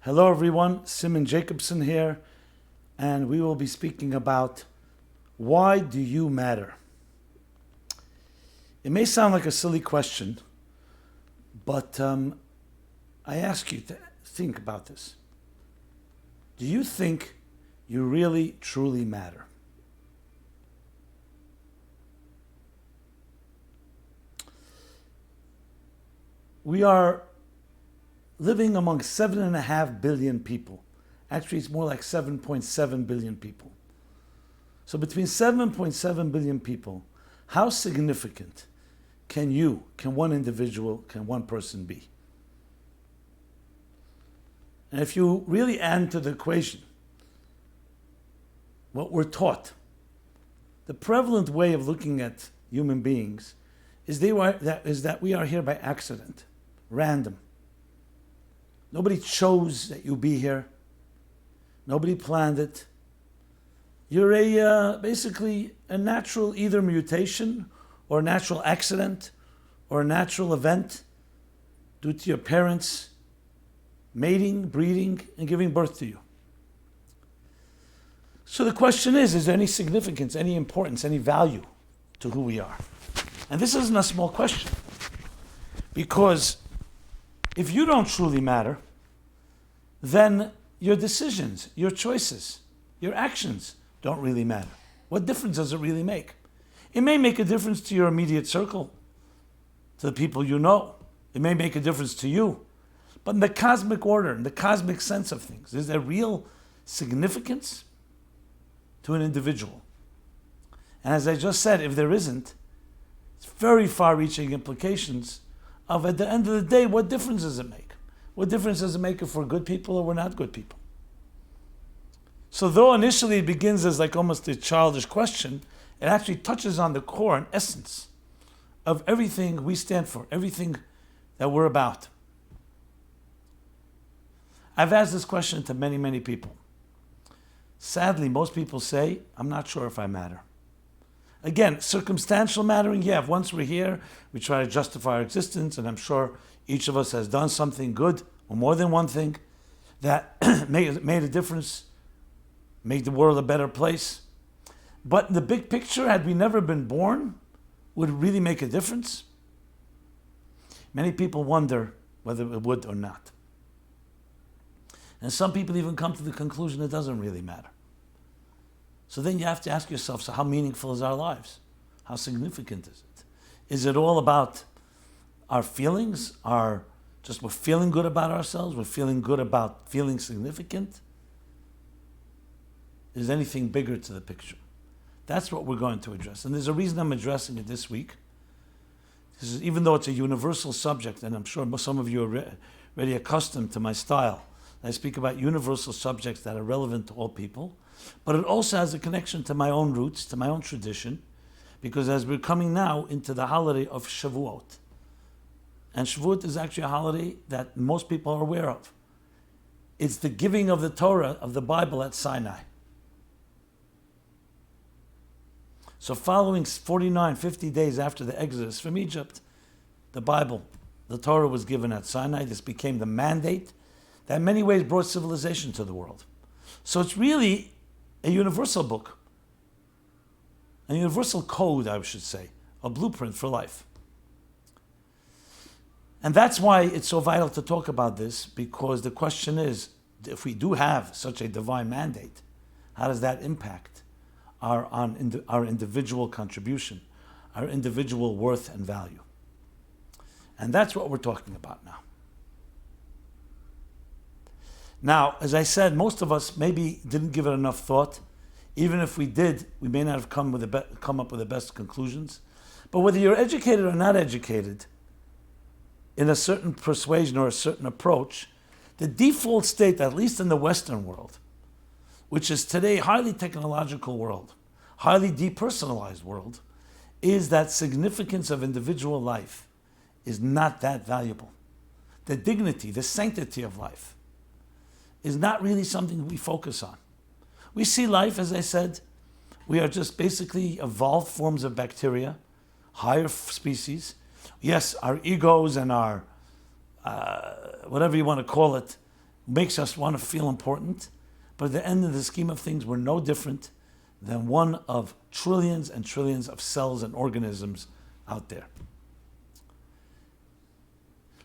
Hello everyone, Simon Jacobson here, and we will be speaking about why do you matter? It may sound like a silly question, but I ask you to think about this. Do you think you really, truly matter? We are living among 7.5 billion people. Actually, it's more like 7.7 billion people. So between 7.7 billion people, how significant can one individual, can one person be? And if you really add to the equation what we're taught, the prevalent way of looking at human beings is that we are here by accident, random. Nobody chose that you be here. Nobody planned it. You're basically a natural either mutation or a natural accident or a natural event due to your parents mating, breeding, and giving birth to you. So the question is there any significance, any importance, any value to who we are? And this isn't a small question, because if you don't truly matter, then your decisions, your choices, your actions don't really matter. What difference does it really make? It may make a difference to your immediate circle, to the people you know. It may make a difference to you. But in the cosmic order, in the cosmic sense of things, is there real significance to an individual? And as I just said, if there isn't, it's very far-reaching implications of, at the end of the day, what difference does it make? What difference does it make if we're good people or we're not good people? So though initially it begins as like almost a childish question, it actually touches on the core and essence of everything we stand for, everything that we're about. I've asked this question to many, many people. Sadly, most people say, I'm not sure if I matter. Again, circumstantial mattering, yeah, if once we're here, we try to justify our existence, and I'm sure each of us has done something good, or more than one thing, that made a difference, made the world a better place. But in the big picture, had we never been born, would it really make a difference? Many people wonder whether it would or not. And some people even come to the conclusion it doesn't really matter. So then you have to ask yourself, so how meaningful is our lives? How significant is it? Is it all about our feelings? We're feeling good about ourselves? We're feeling good about feeling significant? Is anything bigger to the picture? That's what we're going to address. And there's a reason I'm addressing it this week. Even though it's a universal subject, and I'm sure some of you are already accustomed to my style, I speak about universal subjects that are relevant to all people, but it also has a connection to my own roots, to my own tradition, because as we're coming now into the holiday of Shavuot, and Shavuot is actually a holiday that most people are aware of. It's the giving of the Torah, of the Bible at Sinai. So following 49, 50 days after the Exodus from Egypt, the Bible, the Torah was given at Sinai. This became the mandate that in many ways brought civilization to the world. So it's really a universal book, a universal code, I should say, a blueprint for life. And that's why it's so vital to talk about this, because the question is, if we do have such a divine mandate, how does that impact our individual contribution, our individual worth and value? And that's what we're talking about now. Now, as I said, most of us maybe didn't give it enough thought. Even if we did, we may not have come up with the best conclusions. But whether you're educated or not educated, in a certain persuasion or a certain approach, the default state, at least in the Western world, which is today a highly technological world, highly depersonalized world, is that significance of individual life is not that valuable. The dignity, the sanctity of life is not really something we focus on. We see life, as I said, we are just basically evolved forms of bacteria, higher species. Yes, our egos and our, whatever you want to call it, makes us want to feel important, but at the end of the scheme of things, we're no different than one of trillions and trillions of cells and organisms out there.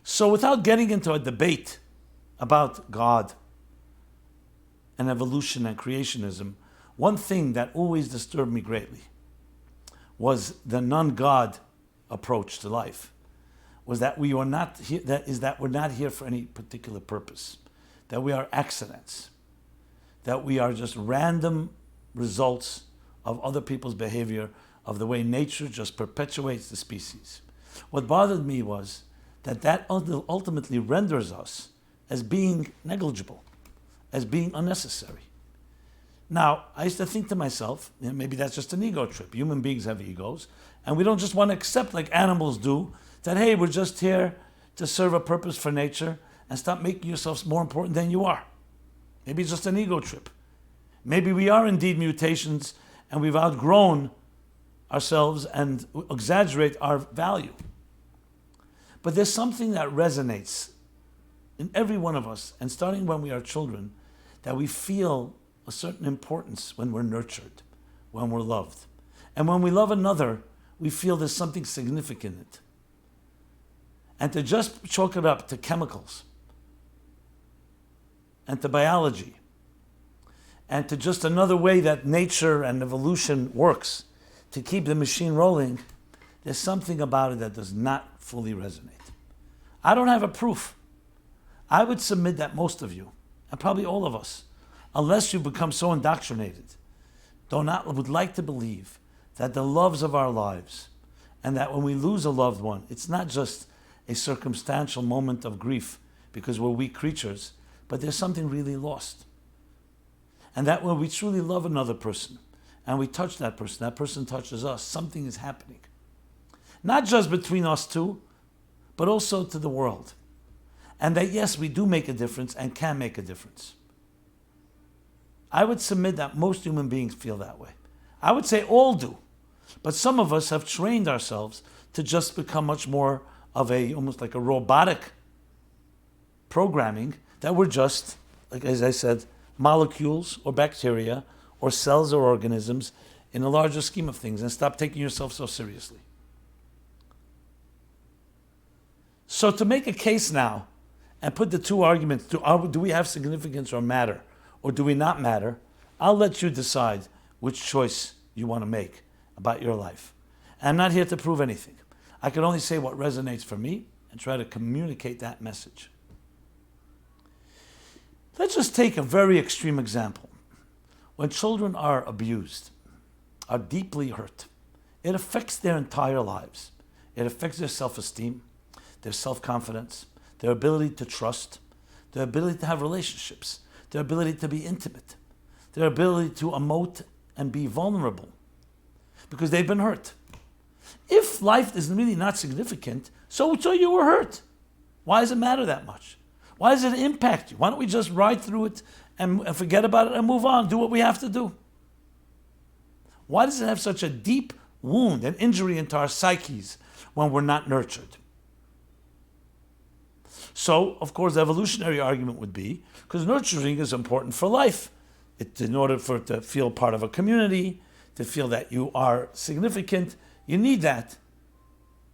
So without getting into a debate about God and evolution and creationism, one thing that always disturbed me greatly was the non-God approach to life. Was that we are not here, that we're not here for any particular purpose, that we are accidents, that we are just random results of other people's behavior, of the way nature just perpetuates the species. What bothered me was that ultimately renders us as being negligible, as being unnecessary. Now, I used to think to myself, maybe that's just an ego trip. Human beings have egos, and we don't just want to accept, like animals do, that, hey, we're just here to serve a purpose for nature, and stop making yourselves more important than you are. Maybe it's just an ego trip. Maybe we are indeed mutations, and we've outgrown ourselves and exaggerate our value. But there's something that resonates in every one of us, and starting when we are children, that we feel a certain importance when we're nurtured, when we're loved. And when we love another, we feel there's something significant in it. And to just chalk it up to chemicals and to biology and to just another way that nature and evolution works to keep the machine rolling, there's something about it that does not fully resonate. I don't have a proof. I would submit that most of you, and probably all of us, unless you become so indoctrinated, would like to believe that the loves of our lives, and that when we lose a loved one, it's not just a circumstantial moment of grief because we're weak creatures, but there's something really lost. And that when we truly love another person, and we touch that person touches us, something is happening. Not just between us two, but also to the world. And that yes, we do make a difference and can make a difference. I would submit that most human beings feel that way. I would say all do. But some of us have trained ourselves to just become much more of almost like a robotic programming, that we're just, like as I said, molecules or bacteria or cells or organisms in a larger scheme of things, and stop taking yourself so seriously. So to make a case now and put the two arguments, do we have significance or matter, or do we not matter? I'll let you decide which choice you want to make about your life. And I'm not here to prove anything. I can only say what resonates for me and try to communicate that message. Let's just take a very extreme example. When children are abused, are deeply hurt, it affects their entire lives. It affects their self-esteem, their self-confidence, their ability to trust, their ability to have relationships, their ability to be intimate, their ability to emote and be vulnerable, because they've been hurt. If life is really not significant, so you were hurt. Why does it matter that much? Why does it impact you? Why don't we just ride through it and forget about it and move on, do what we have to do? Why does it have such a deep wound and injury into our psyches when we're not nurtured? So, of course, the evolutionary argument would be, because nurturing is important for life. In order for it to feel part of a community, to feel that you are significant, you need that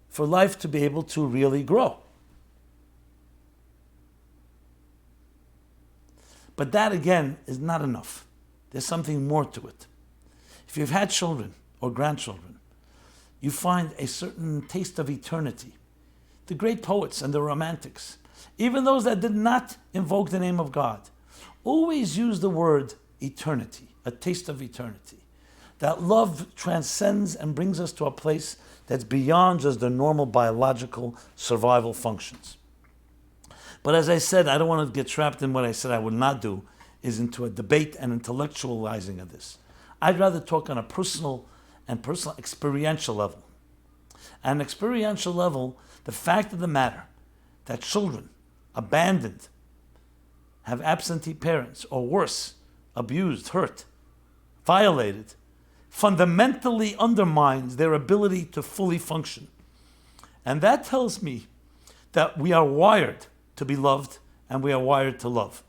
for life to be able to really grow. But that, again, is not enough. There's something more to it. If you've had children or grandchildren, you find a certain taste of eternity. The great poets and the romantics, even those that did not invoke the name of God, always use the word eternity, a taste of eternity. That love transcends and brings us to a place that's beyond just the normal biological survival functions. But as I said, I don't want to get trapped in what I said I would not do, is into a debate and intellectualizing of this. I'd rather talk on a personal experiential level. At an experiential level, the fact of the matter that children abandoned, have absentee parents, or worse, abused, hurt, violated, fundamentally undermines their ability to fully function. And that tells me that we are wired to be loved and we are wired to love.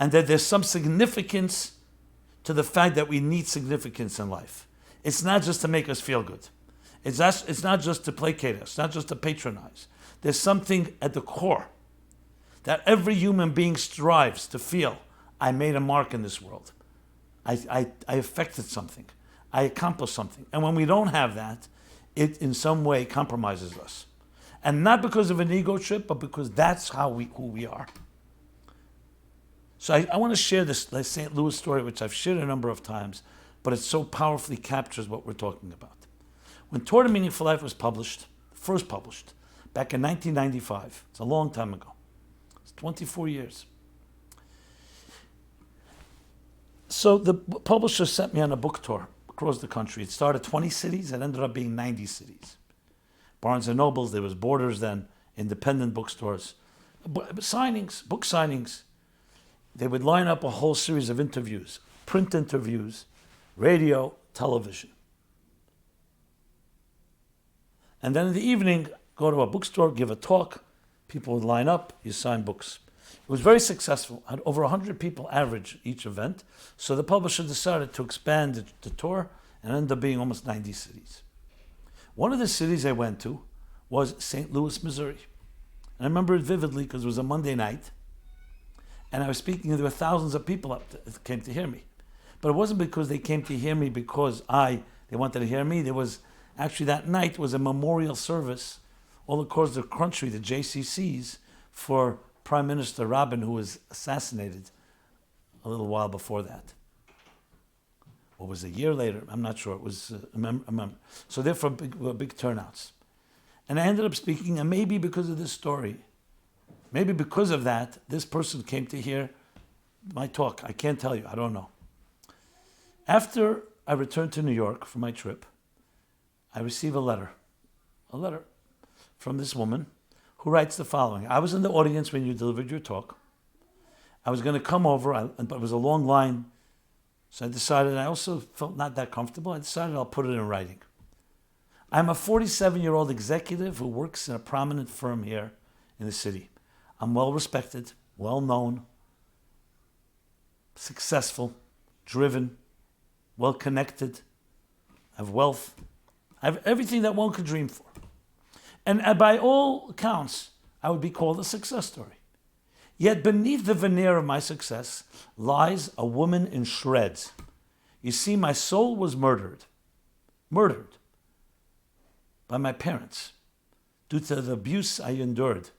and that there's some significance to the fact that we need significance in life. It's not just to make us feel good. It's not just to placate us, not just to patronize. There's something at the core that every human being strives to feel. I made a mark in this world. I affected something. I accomplished something. And when we don't have that, it in some way compromises us. And not because of an ego trip, but because that's who we are. So I want to share this St. Louis story, which I've shared a number of times, but it so powerfully captures what we're talking about. When Toward a Meaningful Life was first published, back in 1995, it's a long time ago. It's 24 years. So the publisher sent me on a book tour across the country. It started 20 cities, it ended up being 90 cities. Barnes & Nobles, there was Borders then, independent bookstores, book signings. They would line up a whole series of interviews, print interviews, radio, television. And then in the evening, go to a bookstore, give a talk, people would line up, you sign books. It was very successful, had over 100 people average each event, so the publisher decided to expand the tour and ended up being almost 90 cities. One of the cities I went to was St. Louis, Missouri. And I remember it vividly because it was a Monday night, and I was speaking, and there were thousands of people that came to hear me. But it wasn't because they came to hear me because they wanted to hear me. There was actually that night was a memorial service all across the country, the JCCs, for Prime Minister Rabin, who was assassinated a little while before that. Or was it a year later? I'm not sure. It was so therefore big turnouts. And I ended up speaking, and maybe because of this story, maybe because of that, this person came to hear my talk. I can't tell you. I don't know. After I returned to New York from my trip, I received a letter from this woman who writes the following. I was in the audience when you delivered your talk. I was going to come over, but it was a long line. So I decided, I also felt not that comfortable. I decided I'll put it in writing. I'm a 47-year-old executive who works in a prominent firm here in the city. I'm well respected, well known, successful, driven, well connected, I have wealth. I have everything that one could dream for. And by all accounts, I would be called a success story. Yet beneath the veneer of my success lies a woman in shreds. You see, my soul was murdered by my parents due to the abuse I endured.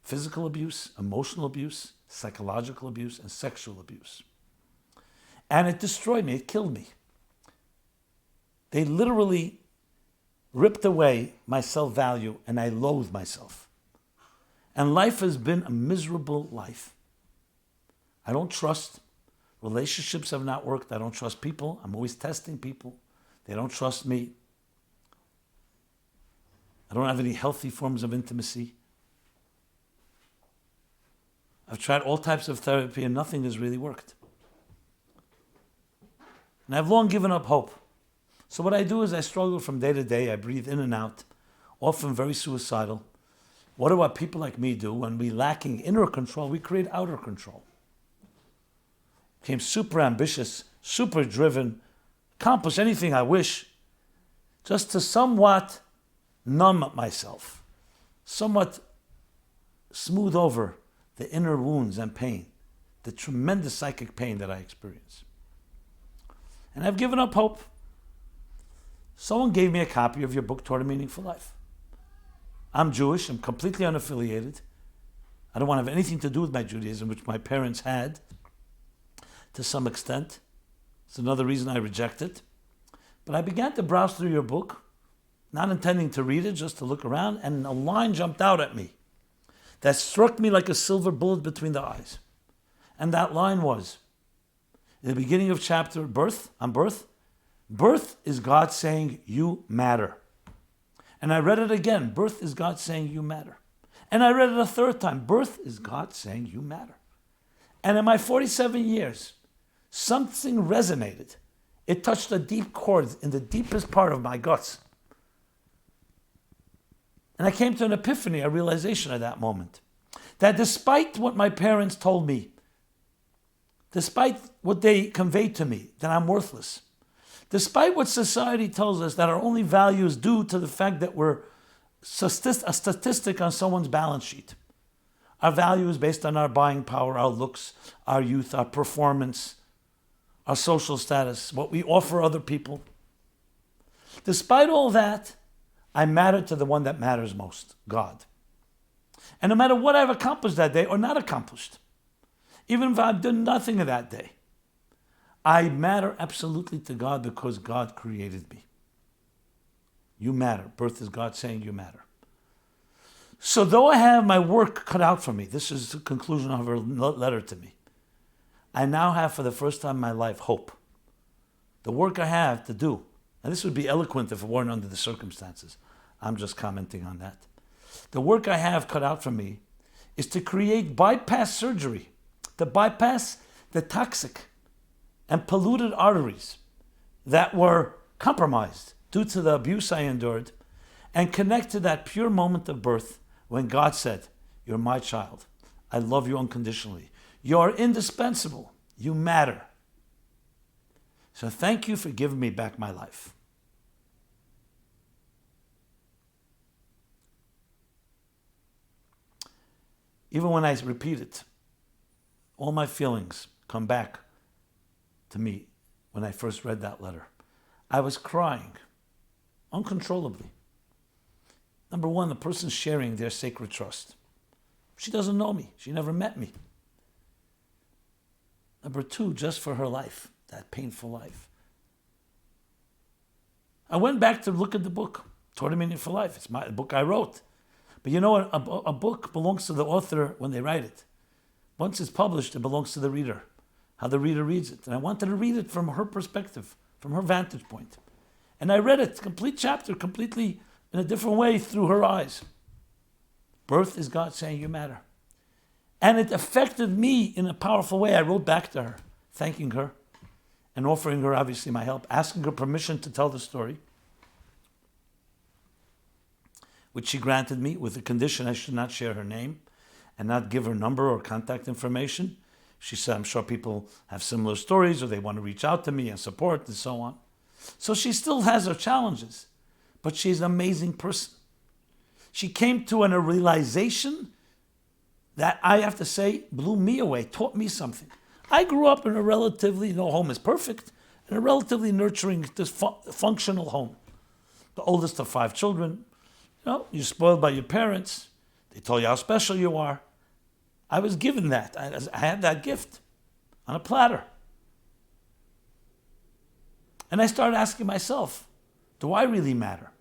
Physical abuse, emotional abuse, psychological abuse, and sexual abuse. And it destroyed me, it killed me. They literally ripped away my self-value, and I loathe myself. And life has been a miserable life. I don't trust. Relationships have not worked. I don't trust people. I'm always testing people. They don't trust me. I don't have any healthy forms of intimacy. I've tried all types of therapy and nothing has really worked. And I've long given up hope. So what I do is I struggle from day to day. I breathe in and out, often very suicidal. What do what people like me do? When we lacking inner control, we create outer control. Became super ambitious, super driven, accomplish anything I wish, just to somewhat numb myself, somewhat smooth over the inner wounds and pain, the tremendous psychic pain that I experience. And I've given up hope. Someone gave me a copy of your book, Toward a Meaningful Life. I'm Jewish, I'm completely unaffiliated. I don't want to have anything to do with my Judaism, which my parents had to some extent. It's another reason I reject it. But I began to browse through your book, not intending to read it, just to look around, and a line jumped out at me that struck me like a silver bullet between the eyes. And that line was, in the beginning of chapter birth, birth is God saying, you matter. And I read it again, birth is God saying, you matter. And I read it a third time, birth is God saying, you matter. And in my 47 years, something resonated. It touched a deep chord in the deepest part of my guts. And I came to an epiphany, a realization at that moment, that despite what my parents told me, despite what they convey to me, that I'm worthless, despite what society tells us that our only value is due to the fact that we're a statistic on someone's balance sheet. Our value is based on our buying power, our looks, our youth, our performance, our social status, what we offer other people. Despite all that, I matter to the one that matters most, God. And no matter what I've accomplished that day or not accomplished, even if I've done nothing of that day, I matter absolutely to God because God created me. You matter. Birth is God saying you matter. So though I have my work cut out for me, this is the conclusion of her letter to me, I now have for the first time in my life hope. The work I have to do, and this would be eloquent if it weren't under the circumstances. I'm just commenting on that. The work I have cut out for me is to create bypass surgery, to bypass the toxic and polluted arteries that were compromised due to the abuse I endured, and connect to that pure moment of birth when God said, "You're my child. I love you unconditionally. You're indispensable. You matter. So thank you for giving me back my life." Even when I repeat it, all my feelings come back to me when I first read that letter. I was crying uncontrollably. Number one, the person's sharing their sacred trust. She doesn't know me. She never met me. Number two, just for her life, that painful life. I went back to look at the book, Torah Meaning for Life. It's the book I wrote. But you know, a book belongs to the author when they write it. Once it's published, it belongs to the reader, how the reader reads it. And I wanted to read it from her perspective, from her vantage point. And I read it, complete chapter, completely in a different way through her eyes. Birth is God saying you matter. And it affected me in a powerful way. I wrote back to her, thanking her and offering her, obviously, my help, asking her permission to tell the story, which she granted me with the condition I should not share her name and not give her number or contact information. She said, I'm sure people have similar stories or they want to reach out to me and support and so on. So she still has her challenges, but she's an amazing person. She came to a realization that I have to say blew me away, taught me something. I grew up in a relatively, no home is perfect, in a relatively nurturing, functional home. The oldest of 5 children. You know, you're spoiled by your parents. They told you how special you are. I was given that. I had that gift on a platter. And I started asking myself, do I really matter?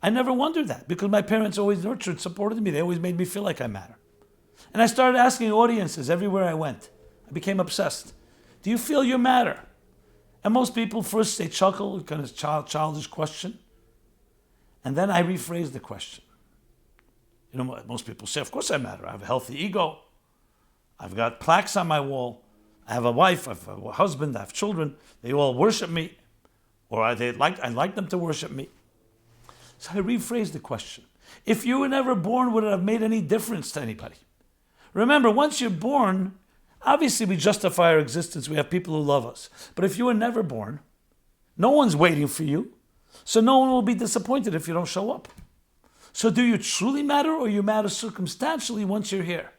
I never wondered that because my parents always nurtured, supported me. They always made me feel like I matter. And I started asking audiences everywhere I went. I became obsessed. Do you feel you matter? And most people first they chuckle, kind of childish question. And then I rephrase the question. You know, most people say, of course I matter. I have a healthy ego. I've got plaques on my wall. I have a wife, I have a husband, I have children. They all worship me. Or I like them to worship me. So I rephrased the question. If you were never born, would it have made any difference to anybody? Remember, once you're born, obviously we justify our existence. We have people who love us. But if you were never born, no one's waiting for you. So no one will be disappointed if you don't show up. So do you truly matter or you matter circumstantially once you're here?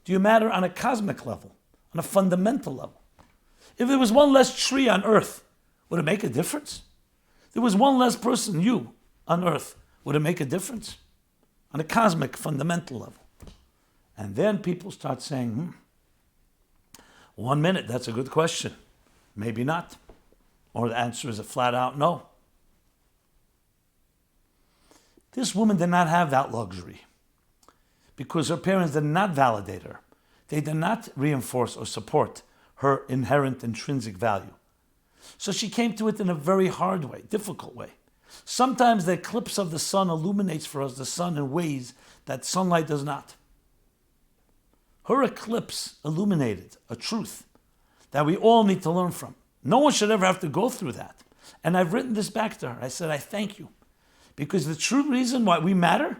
Do you matter on a cosmic level, on a fundamental level? If there was one less tree on earth, would it make a difference? If there was one less person, you, on earth, would it make a difference? On a cosmic, fundamental level. And then people start saying, 1 minute, that's a good question. Maybe not. Or the answer is a flat out no. This woman did not have that luxury because her parents did not validate her. They did not reinforce or support her inherent intrinsic value. So she came to it in a very hard way, difficult way. Sometimes the eclipse of the sun illuminates for us the sun in ways that sunlight does not. Her eclipse illuminated a truth that we all need to learn from. No one should ever have to go through that. And I've written this back to her. I said, I thank you. Because the true reason why we matter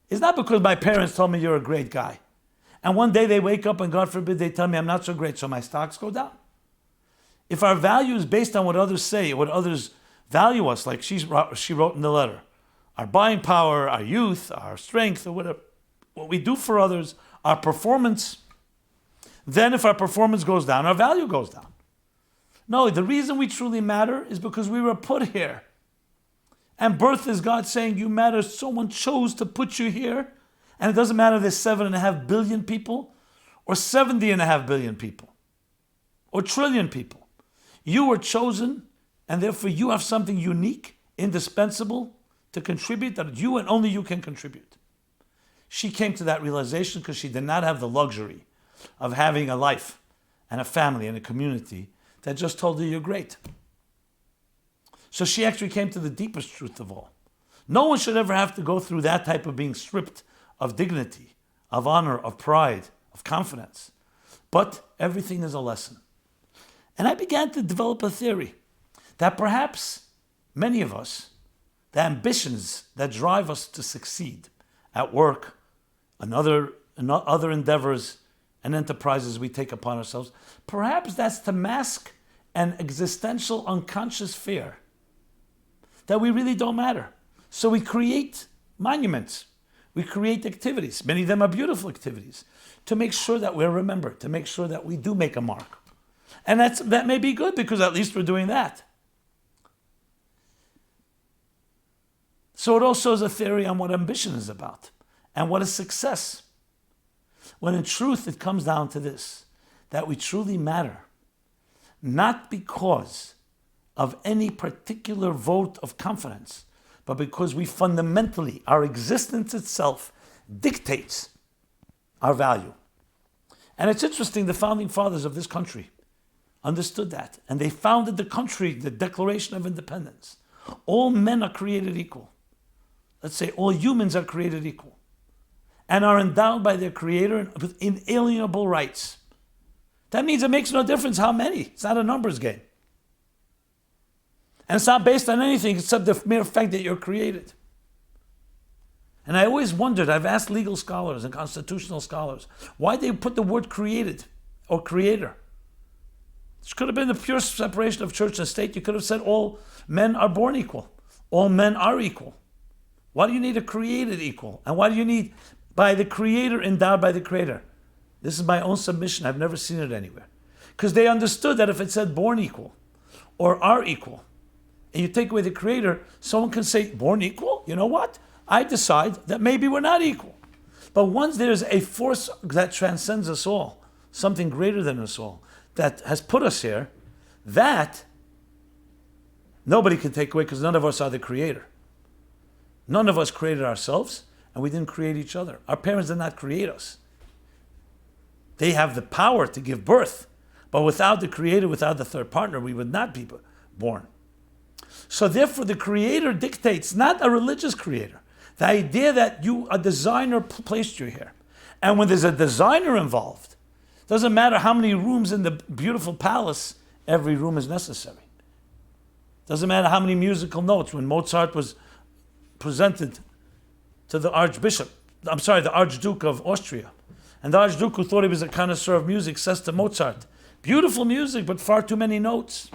is not because my parents told me you're a great guy. And one day they wake up and God forbid they tell me I'm not so great, so my stocks go down. If our value is based on what others say, what others value us, like she wrote in the letter, our buying power, our youth, our strength, or whatever, what we do for others, our performance, then if our performance goes down, our value goes down. No, the reason we truly matter is because we were put here. And birth is God saying you matter. Someone chose to put you here. And it doesn't matter if there's 7.5 billion people or 70.5 billion people or trillion people. You were chosen, and therefore you have something unique, indispensable to contribute that you and only you can contribute. She came to that realization because she did not have the luxury of having a life and a family and a community that just told her you're great. So she actually came to the deepest truth of all. No one should ever have to go through that type of being stripped of dignity, of honor, of pride, of confidence. But everything is a lesson. And I began to develop a theory that perhaps many of us, the ambitions that drive us to succeed at work and other endeavors and enterprises we take upon ourselves, perhaps that's to mask an existential unconscious fear that we really don't matter. So we create monuments. We create activities. Many of them are beautiful activities to make sure that we're remembered, to make sure that we do make a mark. And that may be good because at least we're doing that. So it also is a theory on what ambition is about and what is success. When in truth it comes down to this, that we truly matter, not because of any particular vote of confidence, but because we fundamentally, our existence itself dictates our value. And it's interesting, the founding fathers of this country understood that. And they founded the country, the Declaration of Independence. All men are created equal. Let's say all humans are created equal and are endowed by their Creator with inalienable rights. That means it makes no difference how many. It's not a numbers game. And it's not based on anything except the mere fact that you're created. And I always wondered, I've asked legal scholars and constitutional scholars, why they put the word created or creator. This could have been the pure separation of church and state. You could have said all men are born equal. All men are equal. Why do you need a created equal? And why do you need by the Creator endowed by the Creator? This is my own submission. I've never seen it anywhere. Because they understood that if it said born equal or are equal, and you take away the Creator, someone can say, born equal? You know what? I decide that maybe we're not equal. But once there's a force that transcends us all, something greater than us all, that has put us here, that nobody can take away because none of us are the Creator. None of us created ourselves, and we didn't create each other. Our parents did not create us. They have the power to give birth, but without the Creator, without the third partner, we would not be born. So therefore, the Creator dictates, not a religious Creator. The idea that a designer placed you here. And when there's a designer involved, doesn't matter how many rooms in the beautiful palace, every room is necessary. Doesn't matter how many musical notes. When Mozart was presented to the Archduke of Austria, and the Archduke, who thought he was a connoisseur of music, says to Mozart, beautiful music, but far too many notes.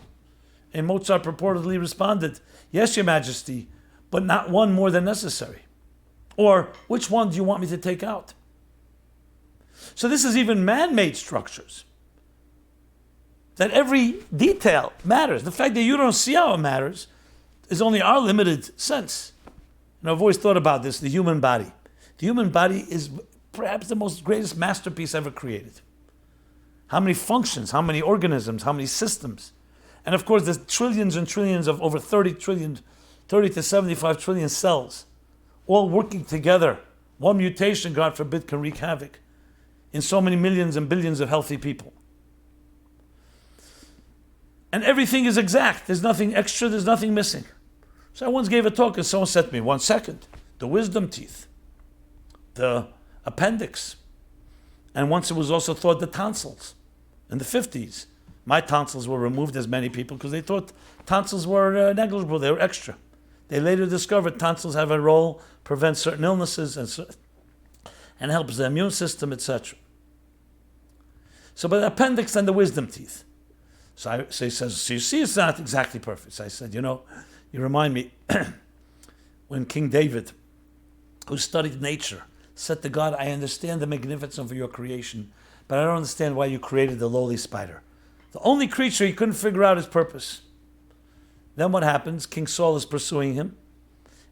And Mozart purportedly responded, yes, Your Majesty, but not one more than necessary. Or, which one do you want me to take out? So this is even man-made structures. That every detail matters. The fact that you don't see how it matters is only our limited sense. And I've always thought about this, the human body. The human body is perhaps the most greatest masterpiece ever created. How many functions, how many organisms, how many systems. And of course, there's trillions and trillions of over 30 to 75 trillion cells, all working together. One mutation, God forbid, can wreak havoc in so many millions and billions of healthy people. And everything is exact. There's nothing extra, there's nothing missing. So I once gave a talk and someone said to me, 1 second, the wisdom teeth, the appendix, and once it was also thought the tonsils in the 50s. My tonsils were removed, as many people, because they thought tonsils were negligible, they were extra. They later discovered tonsils have a role, prevent certain illnesses, and helps the immune system, etc. So, but the appendix and the wisdom teeth. So he says, so you see, it's not exactly perfect. So I said, you remind me when King David, who studied nature, said to God, I understand the magnificence of your creation, but I don't understand why you created the lowly spider. The only creature he couldn't figure out his purpose. Then what happens? King Saul is pursuing him,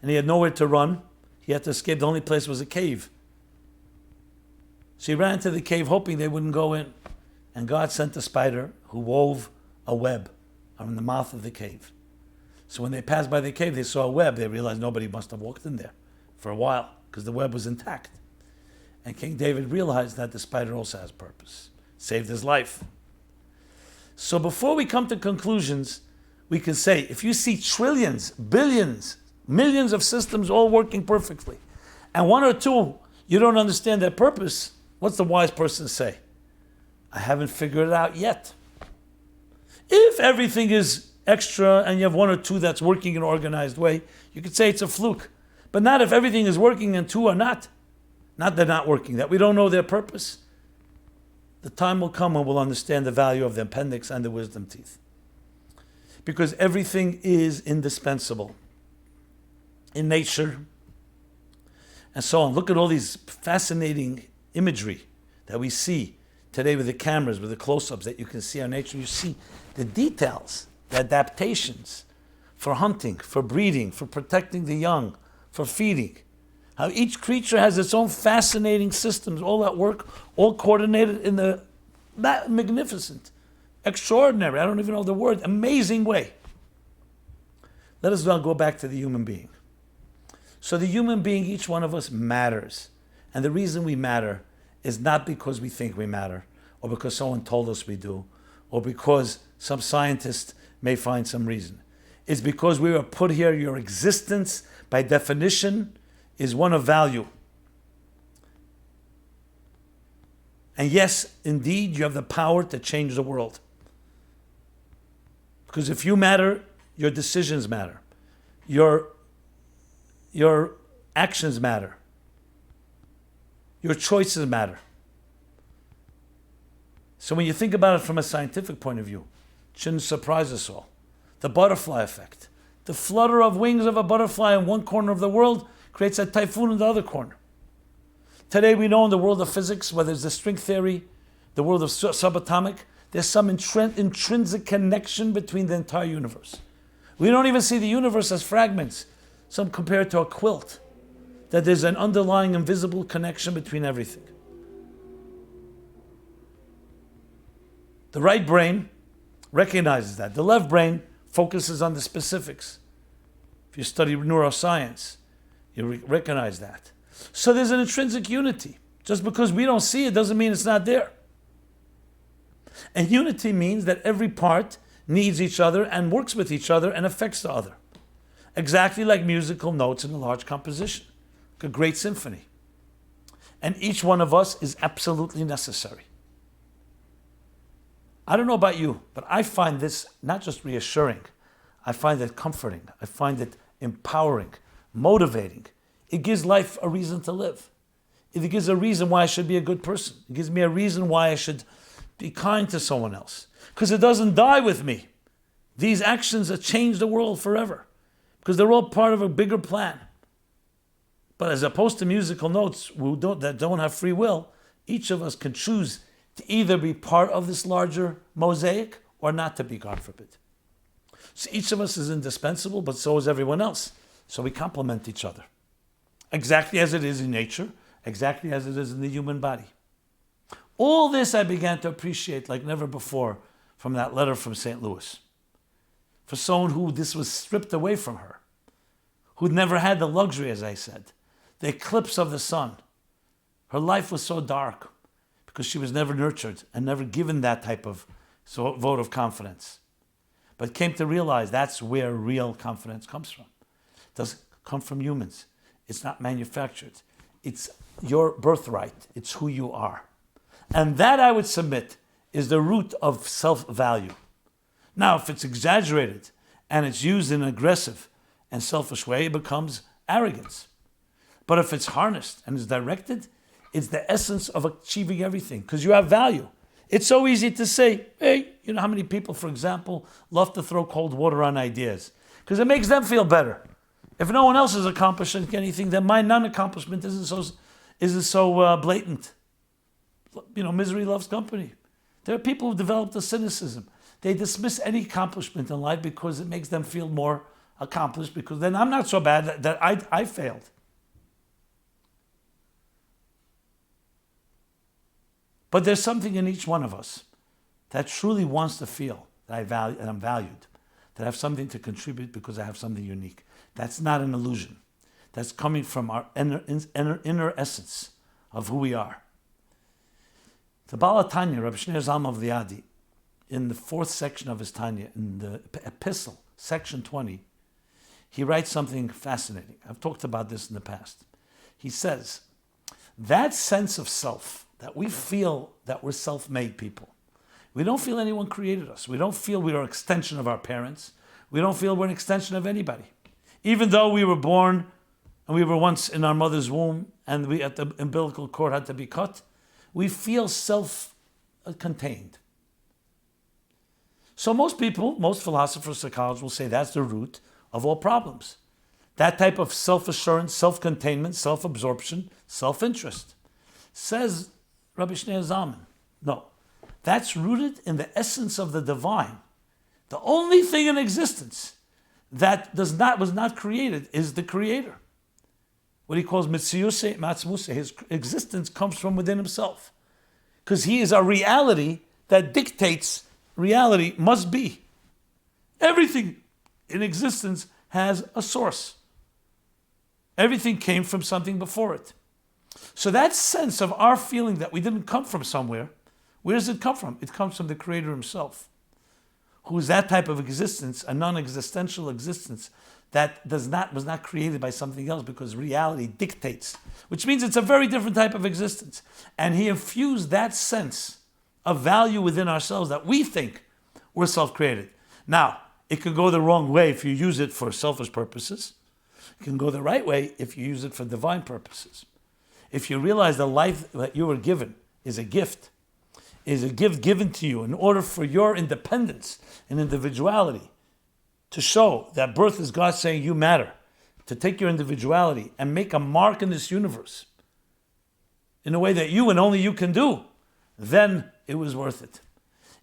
and he had nowhere to run. He had to escape. The only place was a cave. So he ran to the cave hoping they wouldn't go in. And God sent a spider who wove a web on the mouth of the cave. So when they passed by the cave, they saw a web. They realized nobody must have walked in there for a while because the web was intact. And King David realized that the spider also has purpose. Saved his life. So before we come to conclusions, we can say, if you see trillions, billions, millions of systems all working perfectly, and one or two, you don't understand their purpose, what's the wise person say? I haven't figured it out yet. If everything is extra and you have one or two that's working in an organized way, you could say it's a fluke. But not if everything is working and two are not. Not they're not working, that we don't know their purpose. The time will come when we'll understand the value of the appendix and the wisdom teeth. Because everything is indispensable in nature and so on. Look at all these fascinating imagery that we see today with the cameras, with the close-ups that you can see on nature. You see the details, the adaptations for hunting, for breeding, for protecting the young, for feeding. How each creature has its own fascinating systems, all at work, all coordinated in the magnificent, extraordinary, I don't even know the word, amazing way. Let us now go back to the human being. So the human being, each one of us matters. And the reason we matter is not because we think we matter, or because someone told us we do, or because some scientist may find some reason. It's because we were put here. Your existence, by definition, is one of value. And yes, indeed, you have the power to change the world. Because if you matter, your decisions matter. Your actions matter. Your choices matter. So when you think about it from a scientific point of view, it shouldn't surprise us all. The butterfly effect. The flutter of wings of a butterfly in one corner of the world creates a typhoon in the other corner. Today we know in the world of physics, whether it's the string theory, the world of subatomic, there's some intrinsic connection between the entire universe. We don't even see the universe as fragments. Some compare it to a quilt. That there's an underlying invisible connection between everything. The right brain recognizes that. The left brain focuses on the specifics. If you study neuroscience, you recognize that. So there's an intrinsic unity. Just because we don't see it doesn't mean it's not there. And unity means that every part needs each other and works with each other and affects the other. Exactly like musical notes in a large composition. A great symphony. And each one of us is absolutely necessary. I don't know about you, but I find this not just reassuring, I find it comforting, I find it empowering, motivating. It gives life a reason to live. It gives a reason why I should be a good person. It gives me a reason why I should be kind to someone else. Because it doesn't die with me. These actions that change the world forever. Because they're all part of a bigger plan. But as opposed to musical notes that don't have free will, each of us can choose to either be part of this larger mosaic or not to be, God forbid. So each of us is indispensable, but so is everyone else. So we complement each other. Exactly as it is in nature, exactly as it is in the human body. All this I began to appreciate like never before from that letter from St. Louis. For someone who this was stripped away from her, who'd never had the luxury, as I said, the eclipse of the sun. Her life was so dark because she was never nurtured and never given that type of vote of confidence. But came to realize that's where real confidence comes from. It doesn't come from humans. It's not manufactured. It's your birthright. It's who you are. And that, I would submit, is the root of self-value. Now, if it's exaggerated and it's used in an aggressive and selfish way, it becomes arrogance. But if it's harnessed and is directed, it's the essence of achieving everything, because you have value. It's so easy to say, hey, you know how many people, for example, love to throw cold water on ideas? Because it makes them feel better. If no one else is accomplishing anything, then my non-accomplishment isn't so blatant. You know, misery loves company. There are people who develop the cynicism. They dismiss any accomplishment in life because it makes them feel more accomplished, because then I'm not so bad that I failed. But there's something in each one of us that truly wants to feel that I'm valued, that I have something to contribute because I have something unique. That's not an illusion. That's coming from our inner essence of who we are. The Baal Tanya, Rabbi Shneur Zalman of Liadi, in the 4th section of his Tanya, in the epistle, section 20, he writes something fascinating. I've talked about this in the past. He says, that sense of self, that we feel that we're self-made people. We don't feel anyone created us. We don't feel we are an extension of our parents. We don't feel we're an extension of anybody. Even though we were born and we were once in our mother's womb and we at the umbilical cord had to be cut, we feel self-contained. So most people, most philosophers, psychologists will say that's the root of all problems. That type of self-assurance, self-containment, self-absorption, self-interest. Says Rabbi Shneur Zalman, no, that's rooted in the essence of the divine. The only thing in existence that was not created is the creator. What he calls mitziyuse matzmuse, his existence comes from within himself. Because he is a reality that dictates reality must be. Everything in existence has a source. Everything came from something before it. So that sense of our feeling that we didn't come from somewhere, where does it come from? It comes from the Creator himself, who is that type of existence, a non-existential existence that was not created by something else, because reality dictates, which means it's a very different type of existence. And he infused that sense of value within ourselves that we think we're self-created. Now, it could go the wrong way if you use it for selfish purposes. It can go the right way if you use it for divine purposes. If you realize the life that you were given is a gift given to you in order for your independence and individuality, to show that birth is God saying you matter, to take your individuality and make a mark in this universe in a way that you and only you can do, then it was worth it.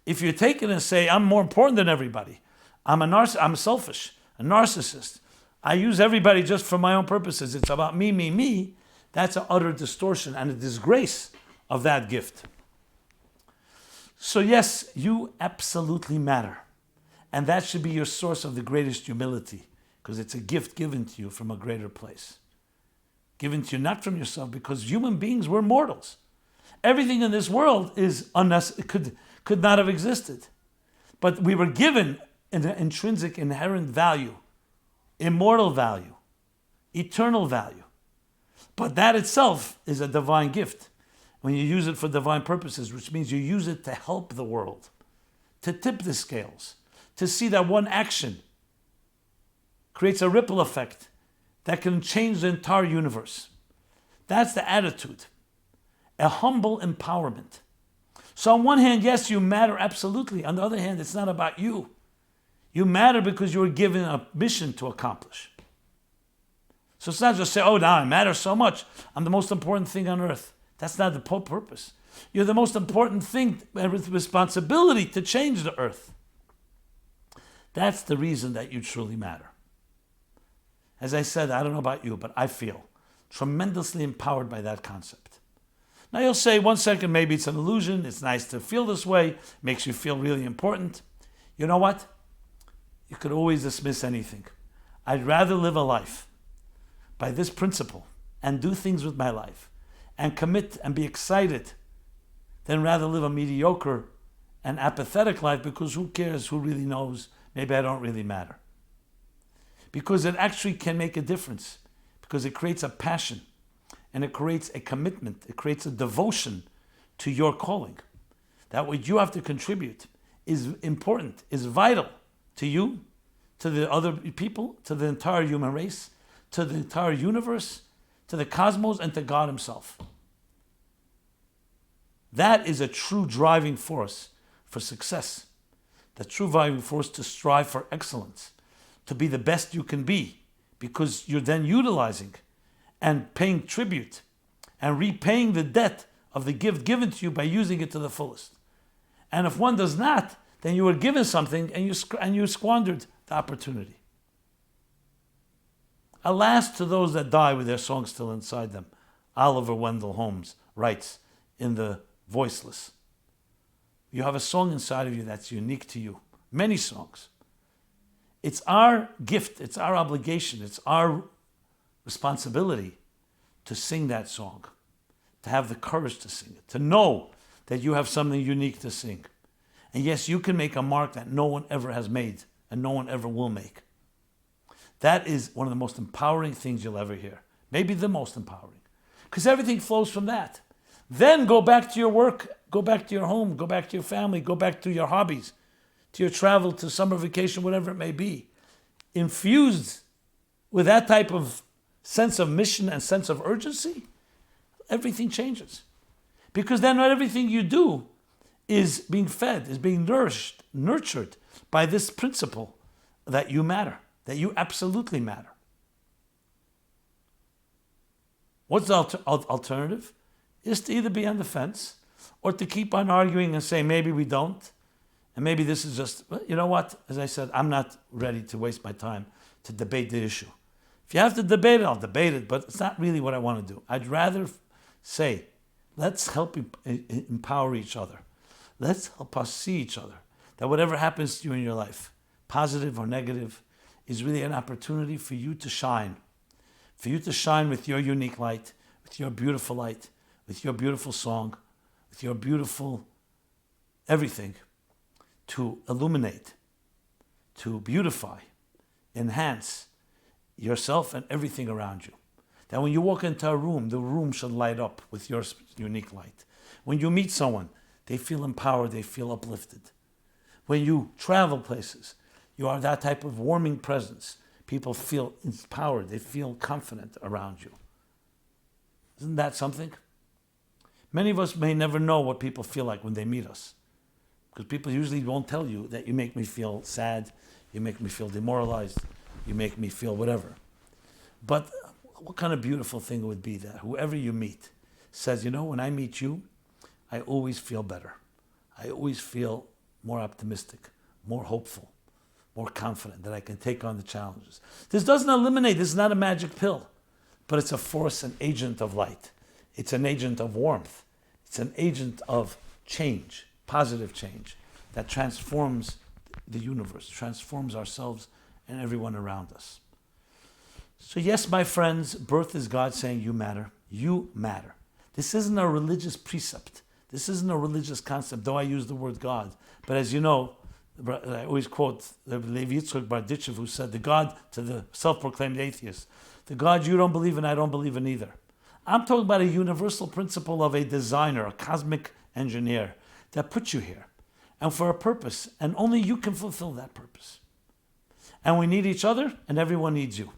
If you take it and say, I'm more important than everybody, I'm selfish, a narcissist, I use everybody just for my own purposes, it's about me, me, me, that's an utter distortion and a disgrace of that gift. So yes, you absolutely matter. And that should be your source of the greatest humility, because it's a gift given to you from a greater place. Given to you not from yourself, because human beings, we're mortals. Everything in this world is could not have existed. But we were given an intrinsic, inherent value, immortal value, eternal value. But that itself is a divine gift when you use it for divine purposes, which means you use it to help the world, to tip the scales, to see that one action creates a ripple effect that can change the entire universe. That's the attitude, a humble empowerment. So on one hand, yes, you matter absolutely. On the other hand, it's not about you. You matter because you were given a mission to accomplish. So it's not just say, oh, now I matter so much. I'm the most important thing on earth. That's not the purpose. You're the most important thing with responsibility to change the earth. That's the reason that you truly matter. As I said, I don't know about you, but I feel tremendously empowered by that concept. Now you'll say, 1 second, maybe it's an illusion. It's nice to feel this way. Makes you feel really important. You know what? You could always dismiss anything. I'd rather live a life by this principle and do things with my life and commit and be excited than rather live a mediocre and apathetic life, because who cares, who really knows, maybe I don't really matter. Because it actually can make a difference, because it creates a passion and it creates a commitment, it creates a devotion to your calling. That what you have to contribute is important, is vital to you, to the other people, to the entire human race, to the entire universe, to the cosmos, and to God himself. That is a true driving force for success. The true driving force to strive for excellence, to be the best you can be, because you're then utilizing and paying tribute and repaying the debt of the gift given to you by using it to the fullest. And if one does not, then you were given something and you squandered the opportunity. Alas to those that die with their song still inside them, Oliver Wendell Holmes writes in The Voiceless. You have a song inside of you that's unique to you. Many songs. It's our gift, it's our obligation, it's our responsibility to sing that song, to have the courage to sing it, to know that you have something unique to sing. And yes, you can make a mark that no one ever has made and no one ever will make. That is one of the most empowering things you'll ever hear. Maybe the most empowering. Because everything flows from that. Then go back to your work, go back to your home, go back to your family, go back to your hobbies, to your travel, to summer vacation, whatever it may be. Infused with that type of sense of mission and sense of urgency, everything changes. Because then not everything you do is being fed, is being nourished, nurtured by this principle that you matter, that you absolutely matter. What's the alternative? Is to either be on the fence or to keep on arguing and say, maybe we don't, and maybe this is just, well, you know what? As I said, I'm not ready to waste my time to debate the issue. If you have to debate it, I'll debate it, but it's not really what I want to do. I'd rather say, let's help empower each other. Let's help us see each other. That whatever happens to you in your life, positive or negative, is really an opportunity for you to shine. For you to shine with your unique light, with your beautiful light, with your beautiful song, with your beautiful everything, to illuminate, to beautify, enhance yourself and everything around you. That when you walk into a room, the room should light up with your unique light. When you meet someone, they feel empowered, they feel uplifted. When you travel places, you are that type of warming presence. People feel empowered, they feel confident around you. Isn't that something? Many of us may never know what people feel like when they meet us. Because people usually won't tell you that you make me feel sad, you make me feel demoralized, you make me feel whatever. But what kind of beautiful thing it would be that whoever you meet says, you know, when I meet you, I always feel better. I always feel more optimistic, more hopeful, more confident that I can take on the challenges. This doesn't eliminate, this is not a magic pill, but it's a force, an agent of light. It's an agent of warmth. It's an agent of change, positive change, that transforms the universe, transforms ourselves and everyone around us. So yes, my friends, birth is God saying you matter. You matter. This isn't a religious precept. This isn't a religious concept, though I use the word God. But as you know, I always quote Levi Yitzchak Barditchev, who said, the God to the self-proclaimed atheist, the God you don't believe in, I don't believe in either. I'm talking about a universal principle of a designer, a cosmic engineer that put you here and for a purpose, and only you can fulfill that purpose. And we need each other, and everyone needs you.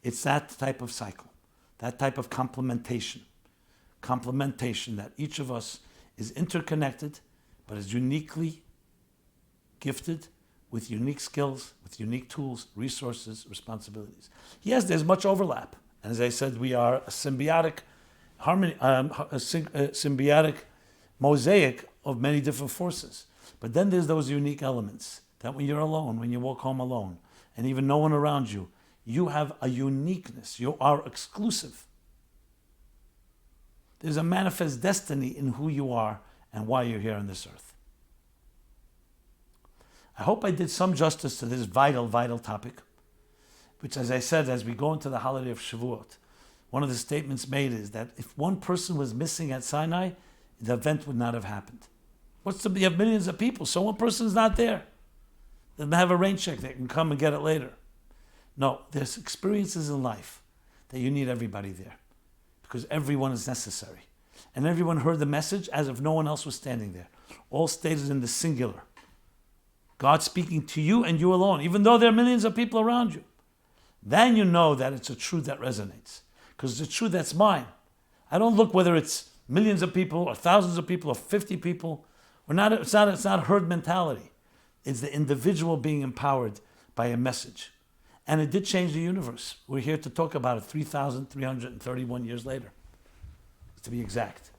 It's that type of cycle, that type of complementation that each of us is interconnected, but is uniquely gifted with unique skills, with unique tools, resources, responsibilities. Yes, there's much overlap. And as I said, we are a symbiotic harmony, a symbiotic mosaic of many different forces. But then there's those unique elements that when you're alone, when you walk home alone, and even no one around you, you have a uniqueness. You are exclusive. There's a manifest destiny in who you are and why you're here on this earth. I hope I did some justice to this vital, vital topic, which, as I said, as we go into the holiday of Shavuot, one of the statements made is that if one person was missing at Sinai, the event would not have happened. You have millions of people, so one person's not there. They have a rain check, they can come and get it later. No, there's experiences in life that you need everybody there, because everyone is necessary. And everyone heard the message as if no one else was standing there. All stated in the singular. God speaking to you and you alone, even though there are millions of people around you. Then you know that it's a truth that resonates. Because it's a truth that's mine. I don't look whether it's millions of people or thousands of people or 50 people. It's not herd mentality. It's the individual being empowered by a message. And it did change the universe. We're here to talk about it 3,331 years later, to be exact.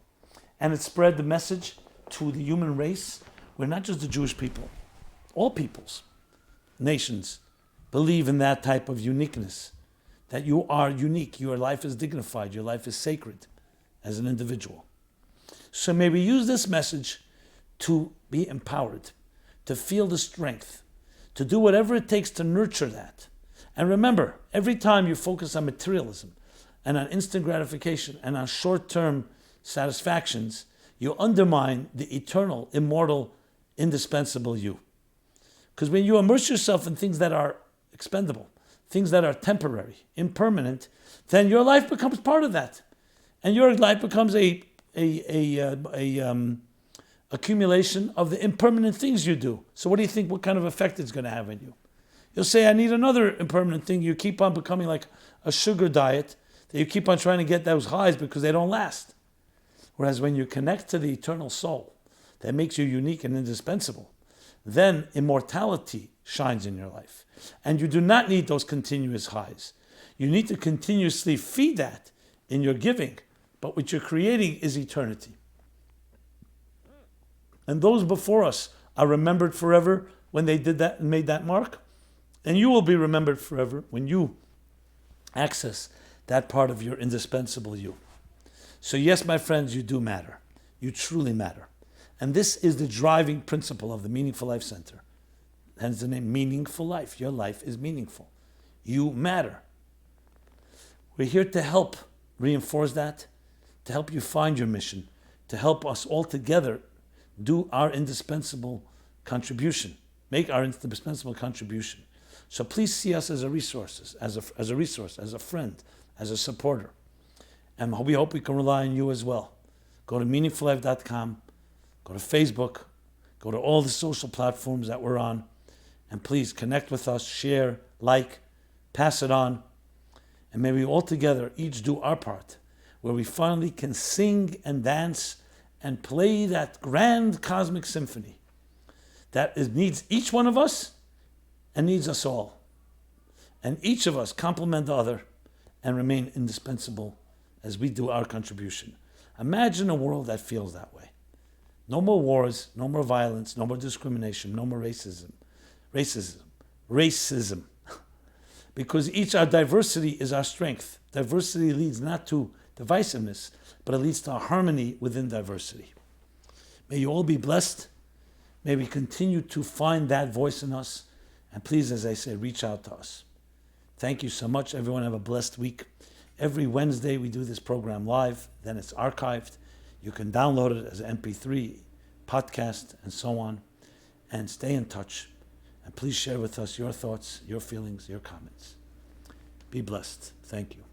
And it spread the message to the human race. We're not just the Jewish people. All peoples, nations, believe in that type of uniqueness, that you are unique, your life is dignified, your life is sacred as an individual. So may we use this message to be empowered, to feel the strength, to do whatever it takes to nurture that. And remember, every time you focus on materialism and on instant gratification and on short-term satisfactions, you undermine the eternal, immortal, indispensable you. Because when you immerse yourself in things that are expendable, things that are temporary, impermanent, then your life becomes part of that. And your life becomes a accumulation of the impermanent things you do. So what do you think, what kind of effect it's going to have on you? You'll say, I need another impermanent thing. You keep on becoming like a sugar diet, that you keep on trying to get those highs because they don't last. Whereas when you connect to the eternal soul that makes you unique and indispensable, then immortality shines in your life. And you do not need those continuous highs. You need to continuously feed that in your giving. But what you're creating is eternity. And those before us are remembered forever when they did that and made that mark. And you will be remembered forever when you access that part of your indispensable you. So yes, my friends, you do matter. You truly matter. And this is the driving principle of the Meaningful Life Center. Hence the name, Meaningful Life. Your life is meaningful. You matter. We're here to help reinforce that, to help you find your mission, to help us all together do our indispensable contribution, make our indispensable contribution. So please see us as a resource, as a friend, as a supporter. And we hope we can rely on you as well. Go to meaningfullife.com, go to Facebook, go to all the social platforms that we're on, and please connect with us, share, like, pass it on, and may we all together each do our part, where we finally can sing and dance and play that grand cosmic symphony that needs each one of us and needs us all. And each of us complement the other and remain indispensable as we do our contribution. Imagine a world that feels that way. No more wars, no more violence, no more discrimination, no more racism. Because our diversity is our strength. Diversity leads not to divisiveness, but it leads to harmony within diversity. May you all be blessed. May we continue to find that voice in us. And please, as I say, reach out to us. Thank you so much. Everyone have a blessed week. Every Wednesday we do this program live. Then it's archived. You can download it as an MP3, podcast, and so on. And stay in touch. And please share with us your thoughts, your feelings, your comments. Be blessed. Thank you.